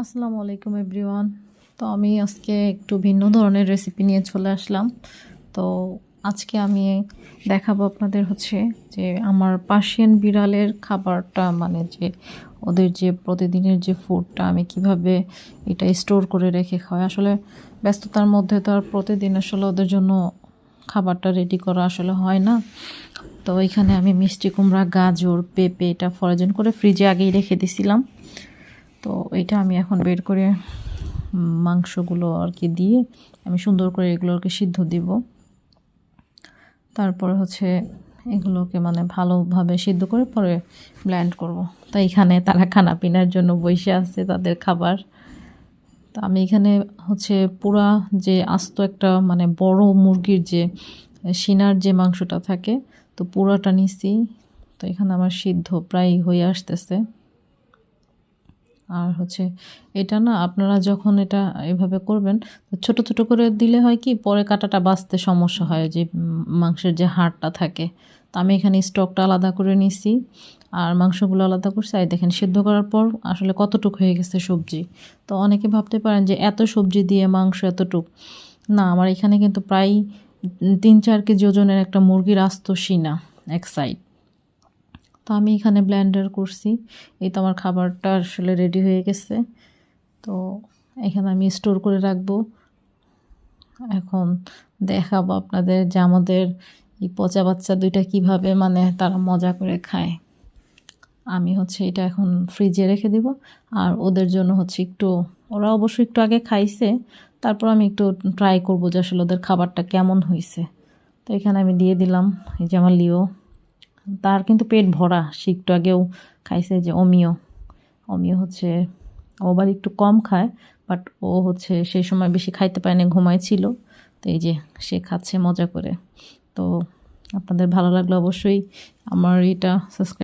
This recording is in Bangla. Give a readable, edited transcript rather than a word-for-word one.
আসসালামু আলাইকুম এভরিওয়ান। তো আমি আজকে একটু ভিন্ন ধরনের রেসিপি নিয়ে চলে আসলাম। তো আজকে আমি দেখাবো আপনাদের যে আমার পার্সিয়ান বিড়ালের খাবারটা, মানে যে ওদের যে প্রতিদিনের যে ফুডটা আমি কিভাবে এটা স্টোর করে রেখে খাওয়াই। আসলে ব্যস্ততার মধ্যে তো আর প্রতিদিন আসলে ওদের জন্য খাবারটা রেডি করা আসলে হয় না। তো এখানে আমি মিষ্টি কুমড়া, গাজর, পেঁপে এটা ফ্রোজেন করে ফ্রিজে আগেই রেখে দিছিলাম। তো এটা আমি এখন বের করে মাংসগুলো আর কি দিয়ে আমি সুন্দর করে এগুলোকে সিদ্ধ দিব। তারপরে এগুলোকে মানে ভালোভাবে সিদ্ধ করে পরে ব্লেন্ড করব। তো এখানে তারা খানা পিনার জন্য বসে আছে, তাদের খাবার। তো আমি এখানে পুরা যে আস্ত একটা মানে বড় মুরগির যে সিনার যে মাংসটা থাকে, তো পুরাটা নিছি। তো এখানে আমার সিদ্ধ প্রায় হয়ে আসতেছে। আর এটা না, আপনারা যখন এটা এভাবে করবেন তো ছোট ছোট করে দিলে হয় কি, পরে কাটাটা বাছতে সমস্যা হয়, যে মাংসের যে হাড়টা থাকে। তো আমি এখানে স্টকটা আলাদা করে নিছি আর মাংসগুলো আলাদা করছি। আর দেখেন সিদ্ধ করার পর আসলে কতটুকু হয়ে গেছে সবজি। তো অনেকে ভাবতে পারেন যে এত সবজি দিয়ে মাংস এতটুক, না, আমার এখানে কিন্তু প্রায় 3-4 কেজি ওজনের একটা মুরগির আস্ত সিনা এক সাইড। তো আমি এখানে ব্লেন্ডার করছি। এই তো আমার খাবারটা আসলে রেডি হয়ে গেছে। তো এখানে আমি স্টোর করে রাখবো। এখন দেখাবো আপনাদের যে আমাদের এই পচা বাচ্চা দুইটা কিভাবে মানে তারা মজা করে খায়। আমি এটা এখন ফ্রিজে রেখে দিব। আর ওদের জন্য একটু, ওরা অবশ্যই একটু আগে খাইছে, তারপর আমি একটু ট্রাই করবো যে আসলে ওদের খাবারটা কেমন হয়েছে। তো এখানে আমি দিয়ে দিলাম এই যে আমার লিও, তার কিন্তু পেট ভরা, সে একটু আগেও খাইছে। যে অমিও অমিও ও আবার একটু কম খায়, বাট ও সেই সময় বেশি খাইতে পারে না, ঘুমাইছিল। তো এই যে সে খাচ্ছে মজা করে। তো আপনাদের ভালো লাগলে অবশ্যই আমার এটা সাবস্ক্রাইব